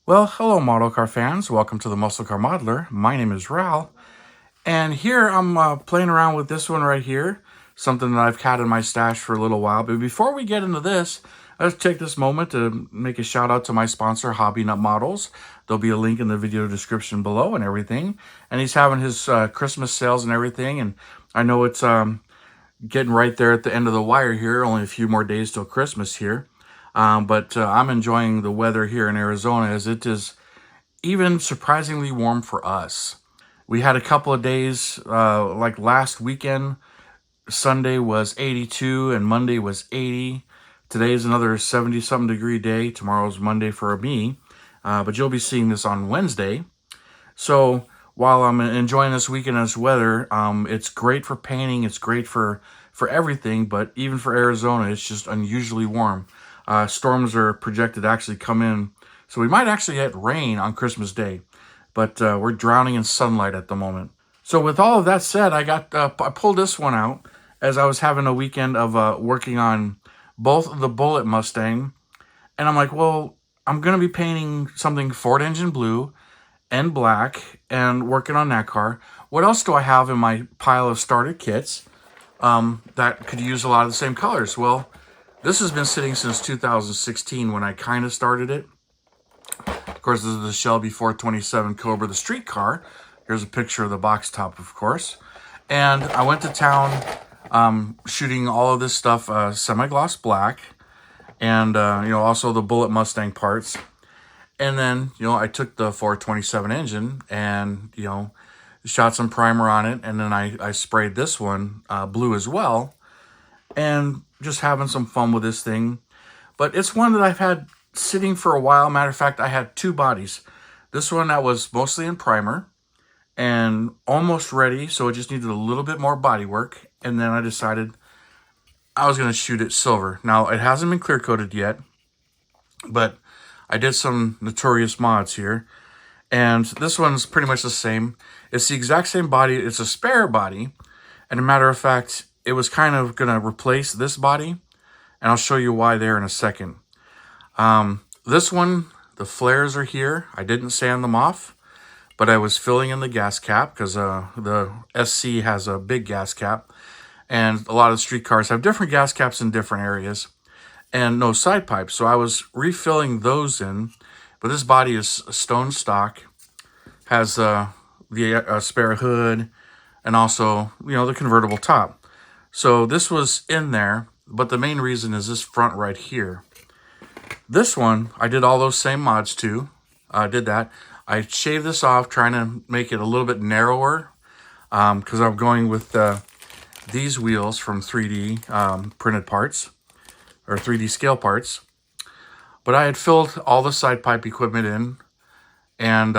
Well, hello, model car fans. Welcome to the Muscle Car Modeler. My name is Ral, and here I'm playing around with this one right here, something that I've had in my stash for a little while. But before we get into this, let's take this moment to make a shout out to my sponsor, Hobby Nut Models. There'll be a link in the video description below and everything. And he's having his Christmas sales and everything. And I know it's getting right there at the end of the wire here, only a few more days till Christmas here. But I'm enjoying the weather here in Arizona as it is even surprisingly warm for us. We had a couple of days, like last weekend, Sunday was 82 and Monday was 80. Today's another 70-something degree day. Tomorrow's Monday for me, but you'll be seeing this on Wednesday. So while I'm enjoying this weekend's weather, it's great for painting. It's great for everything, but even for Arizona, it's just unusually warm. Storms are projected to actually come in, so we might actually get rain on Christmas Day, but we're drowning in sunlight at the moment. So with all of that said, I pulled this one out as I was having a weekend of working on both the Bullet Mustang, and I'm like, well, I'm going to be painting something Ford engine blue and black and working on that car. What else do I have in my pile of starter kits that could use a lot of the same colors? Well, this has been sitting since 2016 when I kind of started it. Of course, this is the Shelby 427 Cobra, the street car. Here's a picture of the box top, of course. And I went to town shooting all of this stuff semi-gloss black and, also the Bullet Mustang parts. And then, I took the 427 engine and, shot some primer on it. And then I sprayed this one blue as well. And just having some fun with this thing. But it's one that I've had sitting for a while. Matter of fact, I had two bodies. This one that was mostly in primer and almost ready, so it just needed a little bit more body work. And then I decided I was going to shoot it silver. Now, it hasn't been clear coated yet, but I did some notorious mods here. And this one's pretty much the same. It's the exact same body. It's a spare body. And a matter of fact, it was kind of going to replace this body, and I'll show you why there in a second. This one, the flares are here. I didn't sand them off, but I was filling in the gas cap because the SC has a big gas cap, and a lot of street cars have different gas caps in different areas, and no side pipes. So I was refilling those in, but this body is stone stock, has the spare hood, and also, the convertible top. So this was in there, but the main reason is this front right here. This one, I did all those same mods too. I did that. I shaved this off, trying to make it a little bit narrower, because I'm going with these wheels from 3D printed parts, or 3D scale parts. But I had filled all the side pipe equipment in, and,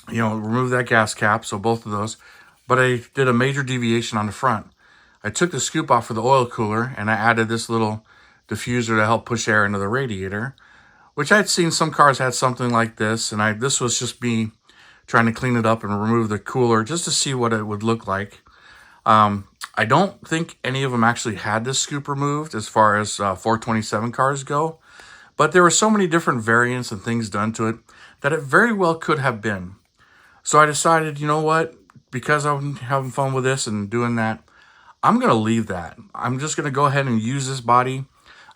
removed that gas cap, so both of those. But I did a major deviation on the front. I took the scoop off for the oil cooler, and I added this little diffuser to help push air into the radiator, which I'd seen some cars had something like this, and this was just me trying to clean it up and remove the cooler just to see what it would look like. I don't think any of them actually had this scoop removed as far as 427 cars go, but there were so many different variants and things done to it that it very well could have been. So I decided, you know what, because I'm having fun with this and doing that, I'm going to leave that. I'm just going to go ahead and use this body.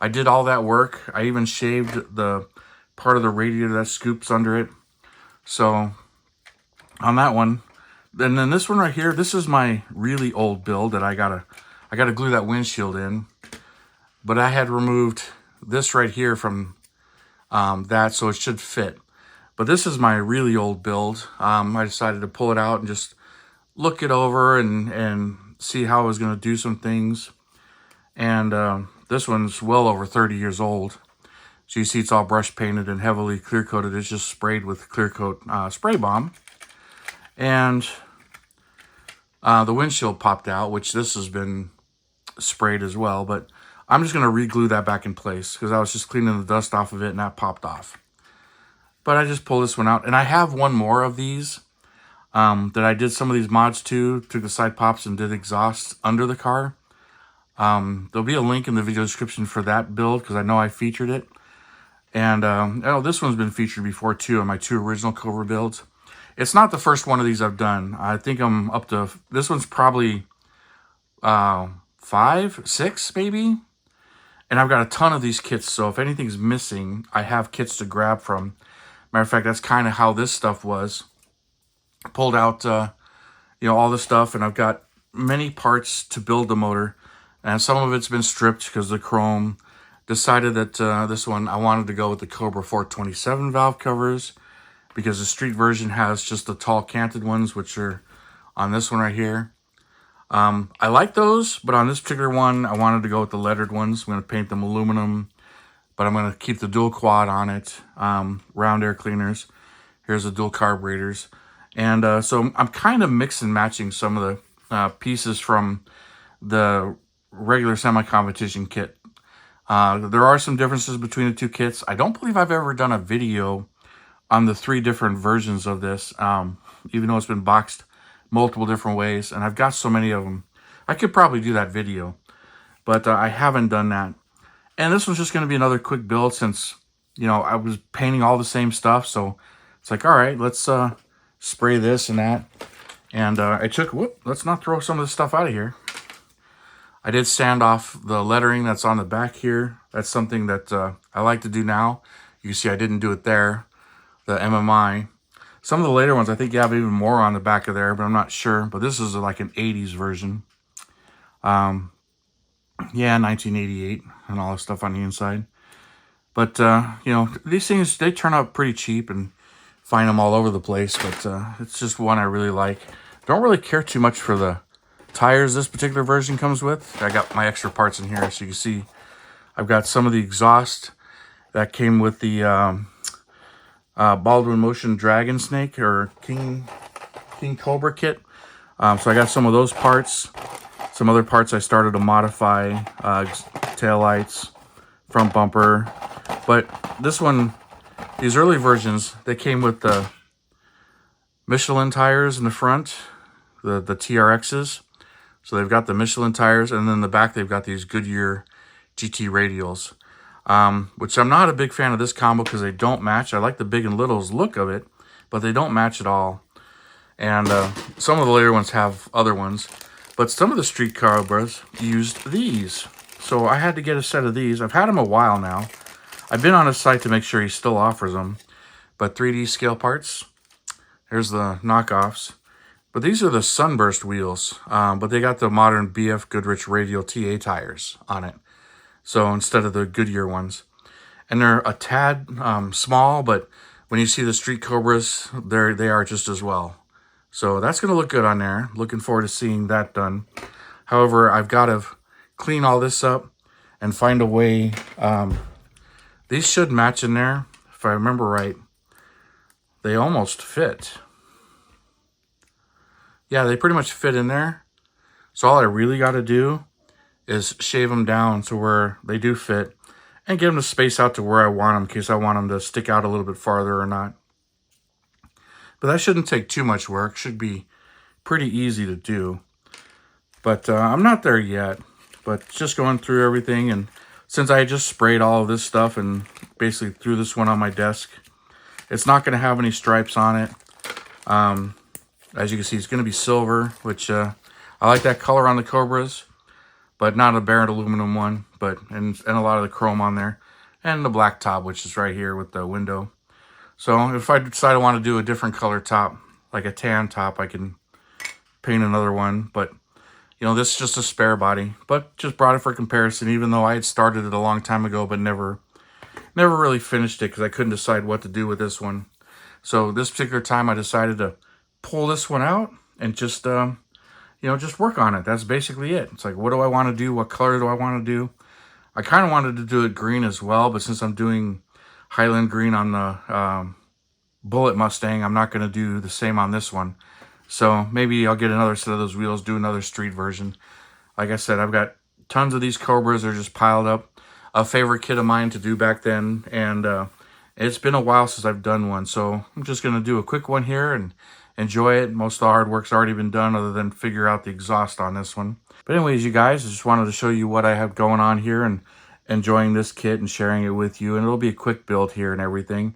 I did all that work. I even shaved the part of the radiator that scoops under it. So on that one, and then this one right here, this is my really old build that I gotta glue that windshield in. But I had removed this right here from that, so it should fit. But this is my really old build. I decided to pull it out and just look it over and see how I was going to do some things. And this one's well over 30 years old. So you see it's all brush painted and heavily clear coated. It's just sprayed with clear coat spray bomb. And the windshield popped out, which this has been sprayed as well. But I'm just going to re-glue that back in place because I was just cleaning the dust off of it and that popped off. But I just pulled this one out. And I have one more of these that I did some of these mods to. Took the side pops and did exhaust under the car. There'll be a link in the video description for that build because I know I featured it. And oh, this one's been featured before too on my 2 original Cobra builds. It's not the first one of these I've done. I think I'm up to, this one's probably 5, 6 maybe. And I've got a ton of these kits, so if anything's missing, I have kits to grab from. Matter of fact, that's kind of how this stuff was. I pulled out, all the stuff, and I've got many parts to build the motor. And some of it's been stripped because the chrome. Decided that this one, I wanted to go with the Cobra 427 valve covers because the Street version has just the tall canted ones, which are on this one right here. I like those, but on this particular one, I wanted to go with the lettered ones. I'm going to paint them aluminum, but I'm going to keep the dual quad on it, round air cleaners. Here's the dual carburetors. And so I'm kind of mix and matching some of the pieces from the regular semi-competition kit. There are some differences between the 2 kits. I don't believe I've ever done a video on the 3 different versions of this, even though it's been boxed multiple different ways, and I've got so many of them. I could probably do that video, but I haven't done that. And this one's just going to be another quick build since, I was painting all the same stuff, so it's like, all right, let's spray this and that. And let's not throw some of this stuff out of here. I did sand off the lettering that's on the back here. That's something that I like to do now. You can see I didn't do it there, the MMI. Some of the later ones, I think you have even more on the back of there, but I'm not sure. But this is like an 80s version. Yeah, 1988 and all the stuff on the inside. But, these things, they turn out pretty cheap and find them all over the place. But it's just one I really like. Don't really care too much for the tires this particular version comes with. I got my extra parts in here, so you can see I've got some of the exhaust that came with the Baldwin Motion Dragon Snake or King Cobra kit. So I got some of those parts. Some other parts I started to modify, taillights, front bumper. But this one, these early versions, they came with the Michelin tires in the front, the TRXs. So they've got the Michelin tires, and then in the back they've got these Goodyear GT radials, which I'm not a big fan of this combo because they don't match. I like the big and littles look of it, but they don't match at all. And some of the later ones have other ones, but some of the Street Cobras used these. So I had to get a set of these. I've had them a while now. I've been on his site to make sure he still offers them, but 3D scale parts. Here's the knockoffs. But these are the Sunburst wheels, but they got the modern BF Goodrich Radial TA tires on it. So instead of the Goodyear ones. And they're a tad small, but when you see the Street Cobras, they are just as well. So that's going to look good on there. Looking forward to seeing that done. However, I've got to clean all this up and find a way. These should match in there. If I remember right, they almost fit. Yeah, they pretty much fit in there. So all I really got to do is shave them down to where they do fit and get them to space out to where I want them in case I want them to stick out a little bit farther or not. But that shouldn't take too much work. Should be pretty easy to do. But I'm not there yet. But just going through everything. And since I just sprayed all of this stuff and basically threw this one on my desk, it's not going to have any stripes on it. As you can see, it's going to be silver, which I like that color on the Cobras, but not a Barrett aluminum one, and a lot of the chrome on there, and the black top, which is right here with the window. So if I decide I want to do a different color top, like a tan top, I can paint another one, but this is just a spare body, but just brought it for comparison, even though I had started it a long time ago, but never really finished it because I couldn't decide what to do with this one. So this particular time I decided to pull this one out and just just work on it. That's basically it. It's like, what do I want to do? What color do I want to do? I kind of wanted to do it green as well, but since I'm doing Highland green on the Bullet Mustang, I'm not going to do the same on this one. So maybe I'll get another set of those wheels, do another street version. Like I said, I've got tons of these Cobras. They're just piled up. A favorite kit of mine to do back then, and it's been a while since I've done one. So I'm just going to do a quick one here and enjoy it. Most of the hard work's already been done other than figure out the exhaust on this one. But anyways, you guys, I just wanted to show you what I have going on here and enjoying this kit and sharing it with you. And it'll be a quick build here and everything.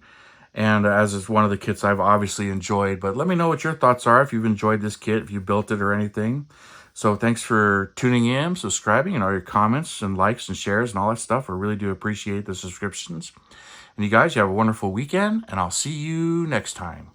And as is one of the kits I've obviously enjoyed. But let me know what your thoughts are, if you've enjoyed this kit, if you built it or anything. So thanks for tuning in, subscribing, and all your comments and likes and shares and all that stuff. I really do appreciate the subscriptions. And you guys, you have a wonderful weekend, and I'll see you next time.